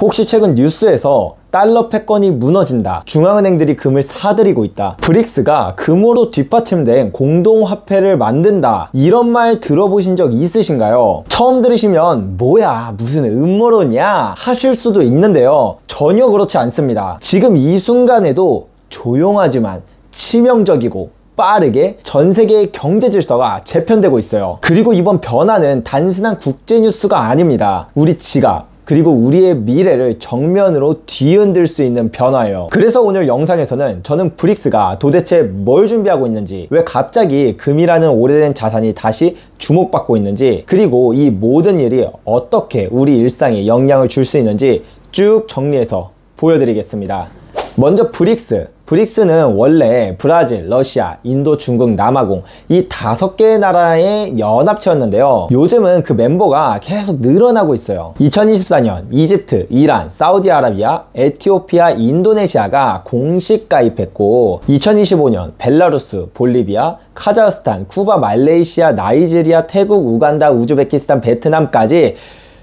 혹시 최근 뉴스에서 달러 패권이 무너진다, 중앙은행들이 금을 사들이고 있다, 브릭스가 금으로 뒷받침된 공동화폐를 만든다, 이런 말 들어보신 적 있으신가요? 처음 들으시면 뭐야 무슨 음모론이야 하실 수도 있는데요, 전혀 그렇지 않습니다. 지금 이 순간에도 조용하지만 치명적이고 빠르게 전 세계의 경제 질서가 재편되고 있어요. 그리고 이번 변화는 단순한 국제 뉴스가 아닙니다. 우리 지갑 그리고 우리의 미래를 정면으로 뒤흔들 수 있는 변화예요. 그래서 오늘 영상에서는 저는 브릭스가 도대체 뭘 준비하고 있는지, 왜 갑자기 금이라는 오래된 자산이 다시 주목받고 있는지, 그리고 이 모든 일이 어떻게 우리 일상에 영향을 줄 수 있는지 쭉 정리해서 보여드리겠습니다. 먼저 브릭스는 원래 브라질, 러시아, 인도, 중국, 남아공 이 5개의 나라의 연합체였는데요. 요즘은 그 멤버가 계속 늘어나고 있어요. 2024년 이집트, 이란, 사우디아라비아, 에티오피아, 인도네시아가 공식 가입했고, 2025년 벨라루스, 볼리비아, 카자흐스탄, 쿠바, 말레이시아, 나이지리아, 태국, 우간다, 우즈베키스탄, 베트남까지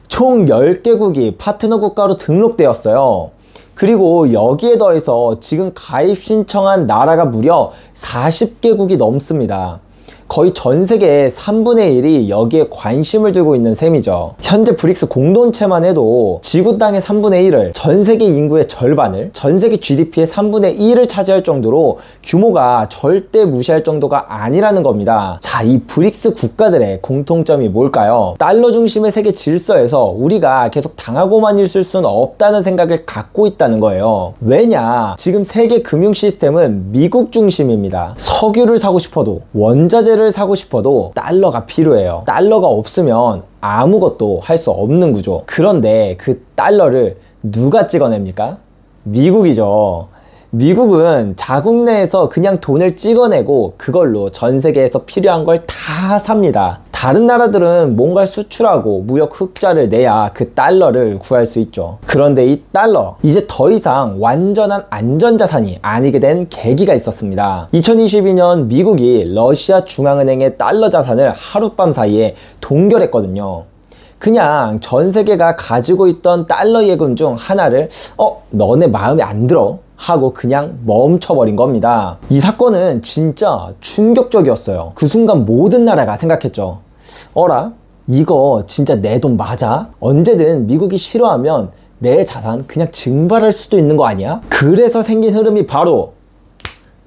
총 10개국이 파트너 국가로 등록되었어요. 그리고 여기에 더해서 지금 가입 신청한 나라가 무려 40개국이 넘습니다. 거의 전 세계의 3분의 1이 여기에 관심을 두고 있는 셈이죠. 현재 브릭스 공동체만 해도 지구 땅의 3분의 1을, 전 세계 인구의 절반을, 전 세계 GDP의 3분의 1을 차지할 정도로 규모가 절대 무시할 정도가 아니라는 겁니다. 자, 이 브릭스 국가들의 공통점이 뭘까요? 달러 중심의 세계 질서에서 우리가 계속 당하고만 있을 수는 없다는 생각을 갖고 있다는 거예요. 왜냐? 지금 세계 금융 시스템은 미국 중심입니다. 석유를 사고 싶어도, 원자재를 사고 싶어도 달러가 필요해요. 달러가 없으면 아무것도 할 수 없는 구조. 그런데 그 달러를 누가 찍어냅니까? 미국이죠. 미국은 자국 내에서 그냥 돈을 찍어내고 그걸로 전 세계에서 필요한 걸 다 삽니다. 다른 나라들은 뭔가를 수출하고 무역 흑자를 내야 그 달러를 구할 수 있죠. 그런데 이 달러, 이제 더 이상 완전한 안전자산이 아니게 된 계기가 있었습니다. 2022년 미국이 러시아 중앙은행의 달러 자산을 하룻밤 사이에 동결했거든요. 그냥 전 세계가 가지고 있던 달러 예금 중 하나를 너네 마음에 안 들어 하고 그냥 멈춰버린 겁니다. 이 사건은 진짜 충격적이었어요. 그 순간 모든 나라가 생각했죠. 어라? 이거 진짜 내 돈 맞아? 언제든 미국이 싫어하면 내 자산 그냥 증발할 수도 있는 거 아니야? 그래서 생긴 흐름이 바로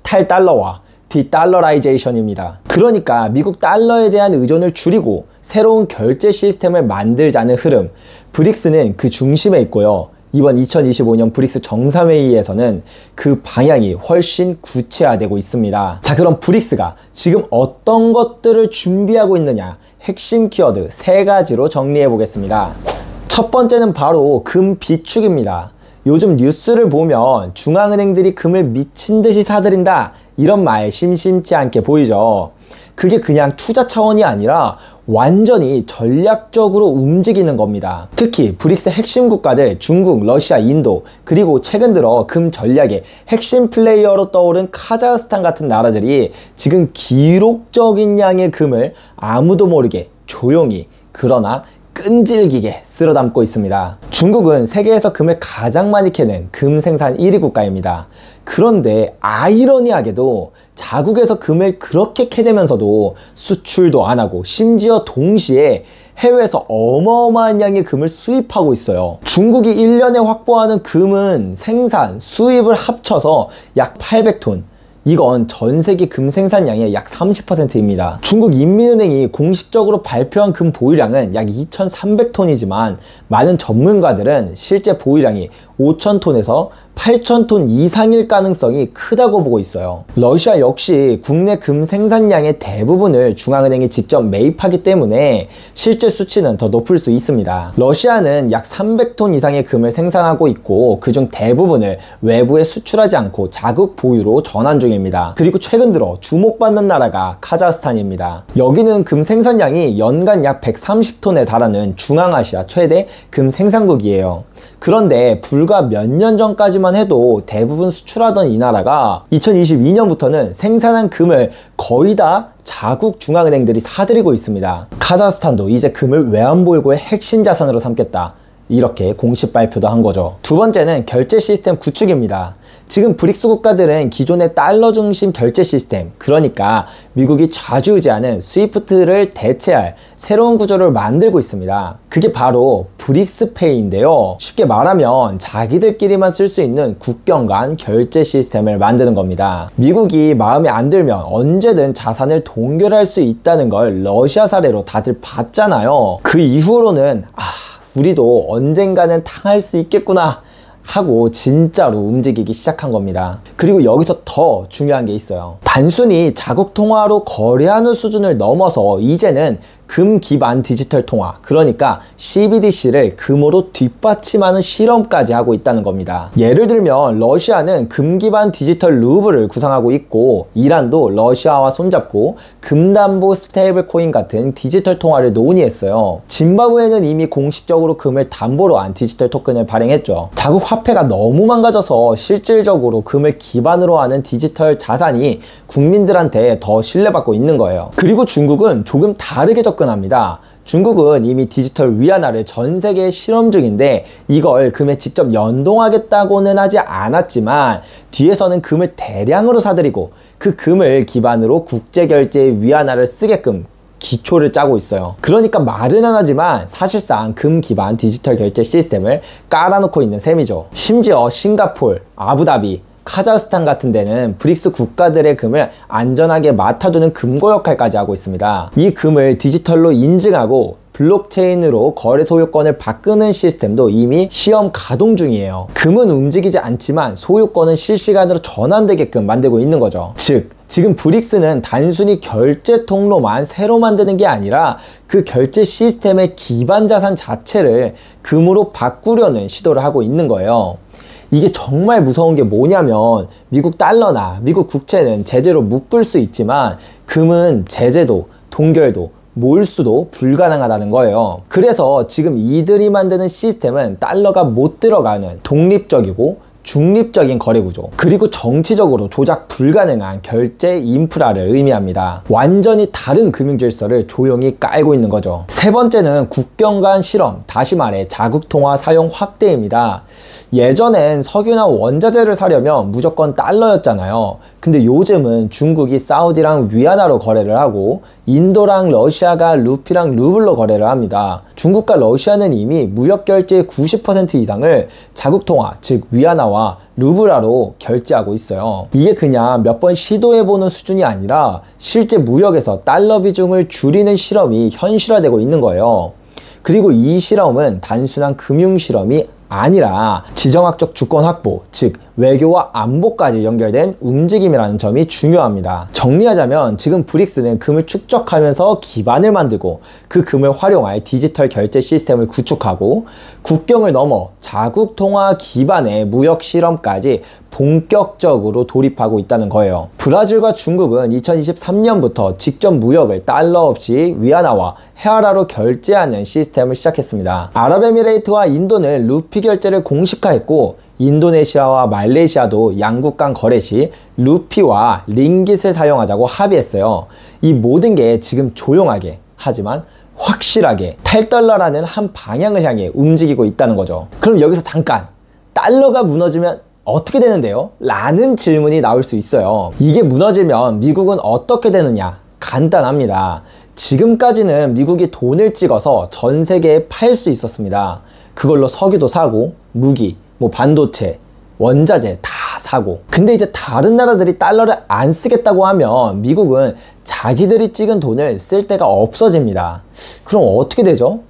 탈달러화, 디달러라이제이션입니다. 그러니까 미국 달러에 대한 의존을 줄이고 새로운 결제 시스템을 만들자는 흐름, 브릭스는 그 중심에 있고요. 이번 2025년 브릭스 정상회의에서는 그 방향이 훨씬 구체화되고 있습니다. 자, 그럼 브릭스가 지금 어떤 것들을 준비하고 있느냐, 핵심 키워드 3가지로 정리해 보겠습니다. 첫 번째는 바로 금 비축입니다. 요즘 뉴스를 보면 중앙은행들이 금을 미친 듯이 사들인다, 이런 말 심심치 않게 보이죠. 그게 그냥 투자 차원이 아니라 완전히 전략적으로 움직이는 겁니다. 특히 브릭스 핵심 국가들 중국, 러시아, 인도, 그리고 최근 들어 금 전략의 핵심 플레이어로 떠오른 카자흐스탄 같은 나라들이 지금 기록적인 양의 금을 아무도 모르게 조용히, 그러나 끈질기게 쓸어 담고 있습니다. 중국은 세계에서 금을 가장 많이 캐는 금 생산 1위 국가입니다. 그런데 아이러니하게도 자국에서 금을 그렇게 캐내면서도 수출도 안 하고 심지어 동시에 해외에서 어마어마한 양의 금을 수입하고 있어요. 중국이 1년에 확보하는 금은 생산, 수입을 합쳐서 약 800톤. 이건 전 세계 금 생산량의 약 30%입니다. 중국 인민은행이 공식적으로 발표한 금 보유량은 약 2,300톤이지만 많은 전문가들은 실제 보유량이 5,000톤에서 8,000톤 이상일 가능성이 크다고 보고 있어요. 러시아 역시 국내 금 생산량의 대부분을 중앙은행이 직접 매입하기 때문에 실제 수치는 더 높을 수 있습니다. 러시아는 약 300톤 이상의 금을 생산하고 있고 그중 대부분을 외부에 수출하지 않고 자국 보유로 전환 중입니다. 그리고 최근 들어 주목받는 나라가 카자흐스탄입니다. 여기는 금 생산량이 연간 약 130톤에 달하는 중앙아시아 최대 금 생산국이에요. 그런데 불과 몇 년 전까지만 해도 대부분 수출하던 이 나라가 2022년부터는 생산한 금을 거의 다 자국 중앙은행들이 사들이고 있습니다. 카자흐스탄도 이제 금을 외환보유고의 핵심 자산으로 삼겠다, 이렇게 공식 발표도 한 거죠. 두 번째는 결제 시스템 구축입니다. 지금 브릭스 국가들은 기존의 달러 중심 결제 시스템, 그러니까 미국이 좌지우지하는 스위프트를 대체할 새로운 구조를 만들고 있습니다. 그게 바로 브릭스페이인데요. 쉽게 말하면 자기들끼리만 쓸 수 있는 국경 간 결제 시스템을 만드는 겁니다. 미국이 마음에 안 들면 언제든 자산을 동결할 수 있다는 걸 러시아 사례로 다들 봤잖아요. 그 이후로는 우리도 언젠가는 당할 수 있겠구나 하고 진짜로 움직이기 시작한 겁니다. 그리고 여기서 더 중요한 게 있어요. 단순히 자국 통화로 거래하는 수준을 넘어서 이제는 금 기반 디지털 통화, 그러니까 CBDC를 금으로 뒷받침하는 실험까지 하고 있다는 겁니다. 예를 들면 러시아는 금 기반 디지털 루블을 구상하고 있고, 이란도 러시아와 손잡고 금담보 스테이블 코인 같은 디지털 통화를 논의했어요. 짐바브웨는 이미 공식적으로 금을 담보로 한 디지털 토큰을 발행했죠. 자국 화폐가 너무 망가져서 실질적으로 금을 기반으로 하는 디지털 자산이 국민들한테 더 신뢰받고 있는 거예요. 그리고 중국은 조금 다르게 접근합니다. 중국은 이미 디지털 위안화를 전 세계에 실험 중인데 이걸 금에 직접 연동하겠다고는 하지 않았지만 뒤에서는 금을 대량으로 사들이고 그 금을 기반으로 국제결제의 위안화를 쓰게끔 기초를 짜고 있어요. 그러니까 말은 안 하지만 사실상 금 기반 디지털 결제 시스템을 깔아놓고 있는 셈이죠. 심지어 싱가폴, 아부다비, 카자흐스탄 같은 데는 브릭스 국가들의 금을 안전하게 맡아두는 금고 역할까지 하고 있습니다. 이 금을 디지털로 인증하고 블록체인으로 거래 소유권을 바꾸는 시스템도 이미 시험 가동 중이에요. 금은 움직이지 않지만 소유권은 실시간으로 전환되게끔 만들고 있는 거죠. 즉, 지금 브릭스는 단순히 결제 통로만 새로 만드는 게 아니라 그 결제 시스템의 기반 자산 자체를 금으로 바꾸려는 시도를 하고 있는 거예요. 이게 정말 무서운 게 뭐냐면 미국 달러나 미국 국채는 제재로 묶을 수 있지만 금은 제재도 동결도 몰수도 불가능하다는 거예요. 그래서 지금 이들이 만드는 시스템은 달러가 못 들어가는 독립적이고 중립적인 거래 구조, 그리고 정치적으로 조작 불가능한 결제 인프라를 의미합니다. 완전히 다른 금융 질서를 조용히 깔고 있는 거죠. 세 번째는 국경 간 실험, 다시 말해 자국 통화 사용 확대입니다. 예전엔 석유나 원자재를 사려면 무조건 달러였잖아요. 근데 요즘은 중국이 사우디랑 위안화로 거래를 하고 인도랑 러시아가 루피랑 루블로 거래를 합니다. 중국과 러시아는 이미 무역 결제의 90% 이상을 자국 통화, 즉 위안화와 루블화로 결제하고 있어요. 이게 그냥 몇 번 시도해보는 수준이 아니라 실제 무역에서 달러 비중을 줄이는 실험이 현실화되고 있는 거예요. 그리고 이 실험은 단순한 금융 실험이 아니라 지정학적 주권 확보, 즉 외교와 안보까지 연결된 움직임이라는 점이 중요합니다. 정리하자면 지금 브릭스는 금을 축적하면서 기반을 만들고 그 금을 활용할 디지털 결제 시스템을 구축하고 국경을 넘어 자국 통화 기반의 무역 실험까지 본격적으로 돌입하고 있다는 거예요. 브라질과 중국은 2023년부터 직접 무역을 달러 없이 위안화와 헤아라로 결제하는 시스템을 시작했습니다. 아랍에미레이트와 인도는 루피 결제를 공식화했고 인도네시아와 말레이시아도 양국 간 거래 시 루피와 링깃을 사용하자고 합의했어요. 이 모든 게 지금 조용하게 하지만 확실하게 탈달러라는 한 방향을 향해 움직이고 있다는 거죠. 그럼 여기서 잠깐, 달러가 무너지면 어떻게 되는데요? 라는 질문이 나올 수 있어요. 이게 무너지면 미국은 어떻게 되느냐? 간단합니다. 지금까지는 미국이 돈을 찍어서 전 세계에 팔 수 있었습니다. 그걸로 석유도 사고 무기, 반도체, 원자재 다 사고. 근데 이제 다른 나라들이 달러를 안 쓰겠다고 하면 미국은 자기들이 찍은 돈을 쓸 데가 없어집니다. 그럼 어떻게 되죠?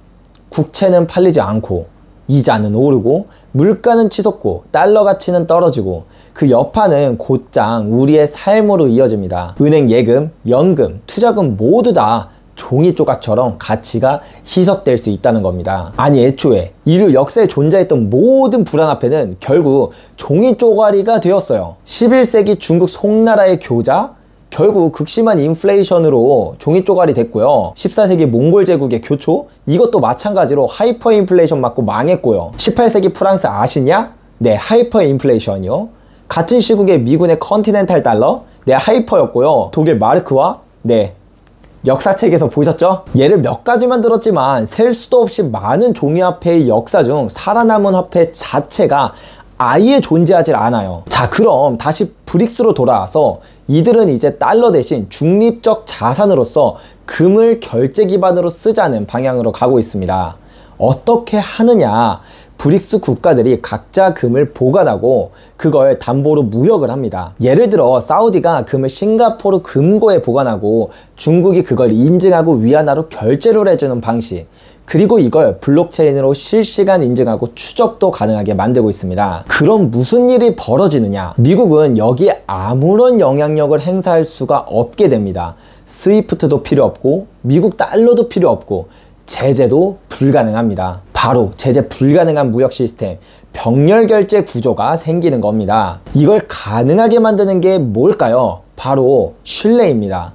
국채는 팔리지 않고 이자는 오르고 물가는 치솟고 달러 가치는 떨어지고 그 여파는 곧장 우리의 삶으로 이어집니다. 은행 예금, 연금, 투자금 모두 다 종이 조각처럼 가치가 희석될 수 있다는 겁니다. 아니 애초에 인류 역사에 존재했던 모든 불안화폐는 결국 종이 쪼가리가 되었어요. 11세기 중국 송나라의 교자 결국 극심한 인플레이션으로 종이 쪼가리 됐고요. 14세기 몽골 제국의 교초 이것도 마찬가지로 하이퍼 인플레이션 맞고 망했고요. 18세기 프랑스 아시냐? 네, 하이퍼 인플레이션이요. 같은 시국에 미군의 컨티넨탈 달러? 네, 하이퍼였고요. 독일 마르크와 네, 역사책에서 보셨죠? 예를 몇 가지만 들었지만 셀 수도 없이 많은 종이 화폐의 역사 중 살아남은 화폐 자체가 아예 존재하지 않아요. 자, 그럼 다시 브릭스로 돌아와서 이들은 이제 달러 대신 중립적 자산으로서 금을 결제 기반으로 쓰자는 방향으로 가고 있습니다. 어떻게 하느냐? 브릭스 국가들이 각자 금을 보관하고 그걸 담보로 무역을 합니다. 예를 들어 사우디가 금을 싱가포르 금고에 보관하고 중국이 그걸 인증하고 위안화로 결제를 해주는 방식, 그리고 이걸 블록체인으로 실시간 인증하고 추적도 가능하게 만들고 있습니다. 그럼 무슨 일이 벌어지느냐? 미국은 여기에 아무런 영향력을 행사할 수가 없게 됩니다. 스위프트도 필요 없고 미국 달러도 필요 없고 제재도 불가능합니다. 바로 제재 불가능한 무역 시스템, 병렬 결제 구조가 생기는 겁니다. 이걸 가능하게 만드는 게 뭘까요? 바로 신뢰입니다.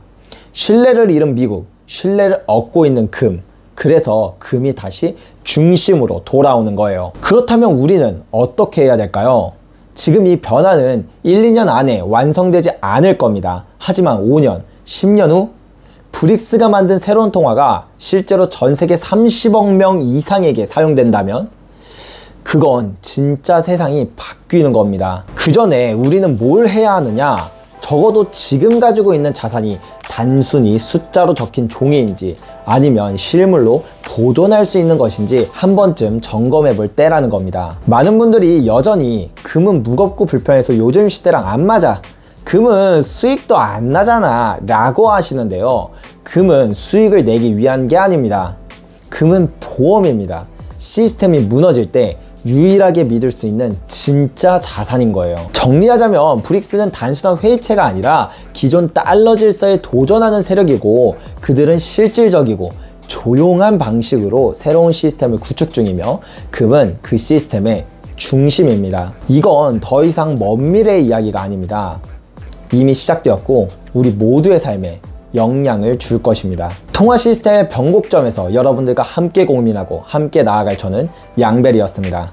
신뢰를 잃은 미국, 신뢰를 얻고 있는 금, 그래서 금이 다시 중심으로 돌아오는 거예요. 그렇다면 우리는 어떻게 해야 될까요? 지금 이 변화는 1, 2년 안에 완성되지 않을 겁니다. 하지만 5년, 10년 후 브릭스가 만든 새로운 통화가 실제로 전 세계 30억 명 이상에게 사용된다면 그건 진짜 세상이 바뀌는 겁니다. 그 전에 우리는 뭘 해야 하느냐? 적어도 지금 가지고 있는 자산이 단순히 숫자로 적힌 종이인지 아니면 실물로 보존할 수 있는 것인지 한 번쯤 점검해 볼 때라는 겁니다. 많은 분들이 여전히 금은 무겁고 불편해서 요즘 시대랑 안 맞아, 금은 수익도 안 나잖아 라고 하시는데요. 금은 수익을 내기 위한 게 아닙니다. 금은 보험입니다. 시스템이 무너질 때 유일하게 믿을 수 있는 진짜 자산인 거예요. 정리하자면 브릭스는 단순한 회의체가 아니라 기존 달러 질서에 도전하는 세력이고, 그들은 실질적이고 조용한 방식으로 새로운 시스템을 구축 중이며 금은 그 시스템의 중심입니다. 이건 더 이상 먼 미래의 이야기가 아닙니다. 이미 시작되었고 우리 모두의 삶에 영향을 줄 것입니다. 통화 시스템의 변곡점에서 여러분들과 함께 고민하고 함께 나아갈 저는 양벨이었습니다.